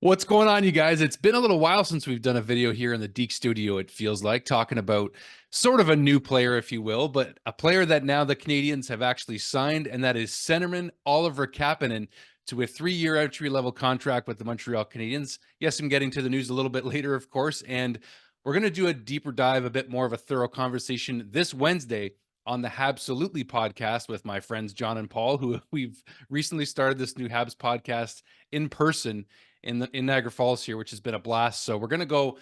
What's going on, you guys? It's been a little while since we've done a video here in the Deke studio, it feels like, talking about sort of a new player, if you will, but a player that now the Canadiens have actually signed, and that is centerman Oliver Kapanen to a 3-year entry-level contract with the Montreal Canadiens. Yes, I'm getting to the news a little bit later, of course, and we're going to do a deeper dive, a bit more of a thorough conversation this Wednesday on the Habsolutely podcast with my friends John and Paul, who we've recently started this new Habs podcast in person in Niagara Falls here, which has been a blast. So we're going to go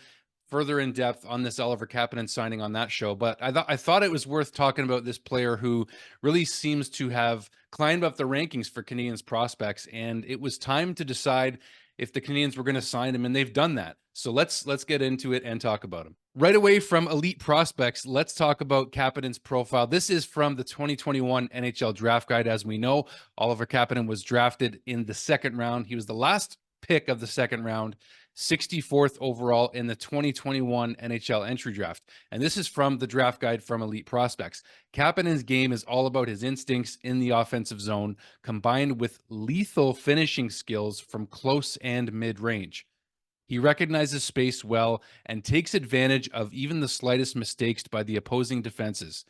further in depth on this Oliver Kapanen signing on that show. But I thought it was worth talking about this player who really seems to have climbed up the rankings for Canadiens prospects, and it was time to decide if the Canadiens were going to sign him, and they've done that. So let's get into it and talk about him. Right away from Elite Prospects, let's talk about Kapanen's profile. This is from the 2021 NHL Draft Guide. As we know, Oliver Kapanen was drafted in the second round. He was the last pick of the second round, 64th overall in the 2021 NHL entry draft. And this is from the draft guide from Elite Prospects. Kapanen's game is all about his instincts in the offensive zone, combined with lethal finishing skills from close and mid-range. He recognizes space well and takes advantage of even the slightest mistakes by the opposing defenses.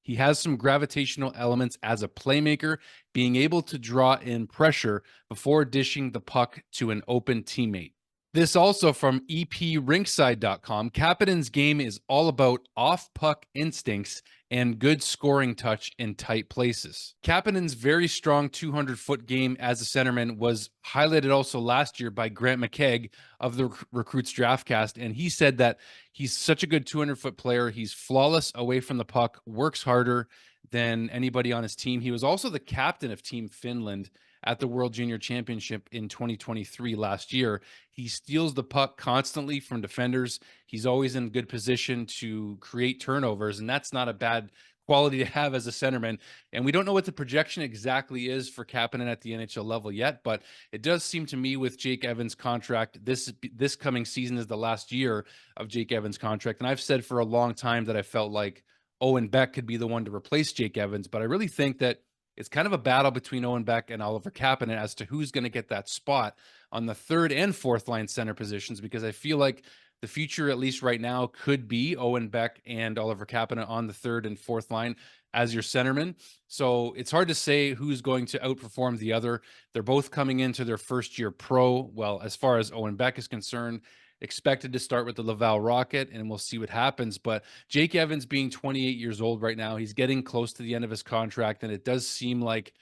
He has some gravitational elements as a playmaker, being able to draw in pressure before dishing the puck to an open teammate. This also from eprinkside.com. Kapanen's game is all about off-puck instincts and good scoring touch in tight places. Kapanen's very strong 200-foot game as a centerman was highlighted also last year by Grant McKegg of the Recruits Draftcast, and he said that he's such a good 200-foot player. He's flawless away from the puck, works harder than anybody on his team. He was also the captain of Team Finland at the World Junior Championship in 2023 last year. He steals the puck constantly from defenders. He's always in good position to create turnovers, and that's not a bad quality to have as a centerman. And we don't know what the projection exactly is for Kapanen at the NHL level yet, but it does seem to me with Jake Evans' contract, this coming season is the last year of Jake Evans' contract. And I've said for a long time that I felt like Owen Beck could be the one to replace Jake Evans, but I really think that it's kind of a battle between Owen Beck and Oliver Kapanen as to who's going to get that spot on the third and fourth line center positions, because I feel like the future, at least right now, could be Owen Beck and Oliver Kapanen on the third and fourth line as your centerman. So it's hard to say who's going to outperform the other. They're both coming into their first year pro. Well, as far as Owen Beck is concerned, expected to start with the Laval Rocket, and we'll see what happens. But Jake Evans being 28 years old right now, he's getting close to the end of his contract, and it does seem like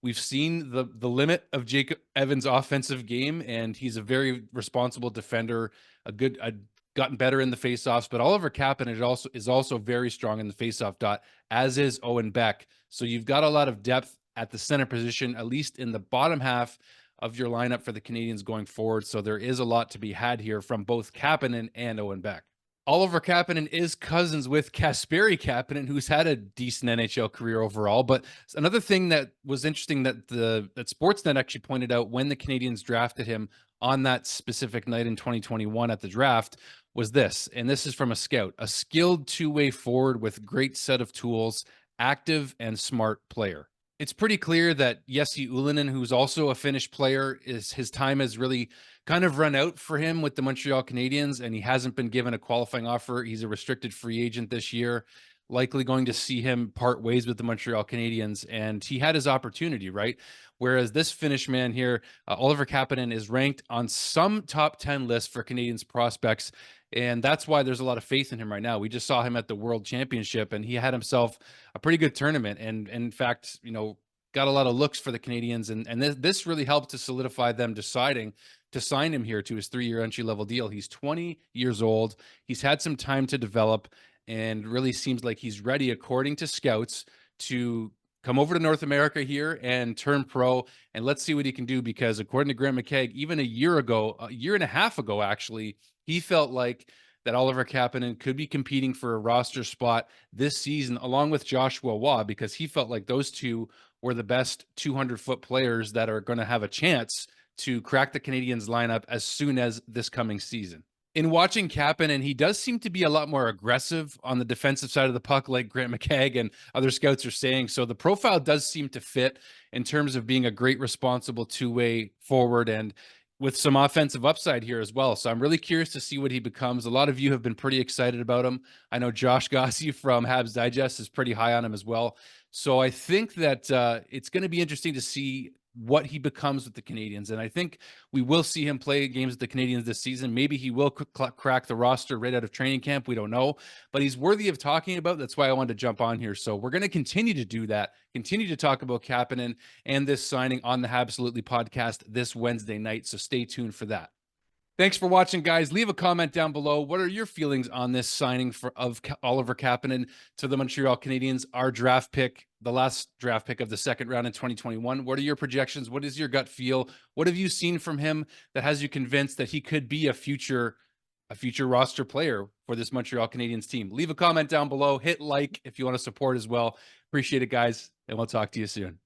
we've seen the limit of Jake Evans' offensive game, and he's a very responsible defender, gotten better in the faceoffs. But Oliver Kapanen is also very strong in the faceoff dot, as is Owen Beck. So you've got a lot of depth at the center position, at least in the bottom half of your lineup for the Canadiens going forward. So there is a lot to be had here from both Kapanen and Owen Beck. Oliver Kapanen is cousins with Kasperi Kapanen, who's had a decent NHL career overall. But another thing that was interesting that Sportsnet actually pointed out when the Canadiens drafted him on that specific night in 2021 at the draft was this, and this is from a scout: a skilled two-way forward with great set of tools, active and smart player. It's pretty clear that Jesse Ullinen, who's also a Finnish player, his time has really kind of run out for him with the Montreal Canadiens, and he hasn't been given a qualifying offer. He's a restricted free agent this year, likely going to see him part ways with the Montreal Canadiens, and he had his opportunity, right? Whereas this Finnish man here, Oliver Kapanen, is ranked on some top 10 lists for Canadiens prospects, and that's why there's a lot of faith in him right now. We just saw him at the World Championship, and he had himself a pretty good tournament, and in fact, got a lot of looks for the Canadiens, and this really helped to solidify them deciding to sign him here to his 3-year entry-level deal. He's 20 years old. He's had some time to develop, and really seems like he's ready, according to scouts, to come over to North America here and turn pro. And let's see what he can do, because according to Grant McKegg, even a year and a half ago, actually, he felt like that Oliver Kapanen could be competing for a roster spot this season, along with Joshua Waugh, because he felt like those two were the best 200-foot players that are going to have a chance to crack the Canadiens lineup as soon as this coming season. In watching Kapanen, he does seem to be a lot more aggressive on the defensive side of the puck, like Grant McKegg and other scouts are saying. So the profile does seem to fit in terms of being a great, responsible two-way forward. And with some offensive upside here as well. So I'm really curious to see what he becomes. A lot of you have been pretty excited about him. I know Josh Gossie from Habs Digest is pretty high on him as well. So I think that it's going to be interesting to see what he becomes with the Canadiens. And I think we will see him play games with the Canadiens this season. Maybe he will crack the roster right out of training camp. We don't know, but he's worthy of talking about. That's why I wanted to jump on here. So we're going to continue to do that, continue to talk about Kapanen and this signing on the Habsolutely podcast this Wednesday night. So stay tuned for that. Thanks for watching, guys. Leave a comment down below. What are your feelings on this signing of Oliver Kapanen to the Montreal Canadiens, our draft pick, the last draft pick of the second round in 2021? What are your projections? What is your gut feel? What have you seen from him that has you convinced that he could be a future roster player for this Montreal Canadiens team? Leave a comment down below. Hit like if you want to support as well. Appreciate it, guys, and we'll talk to you soon.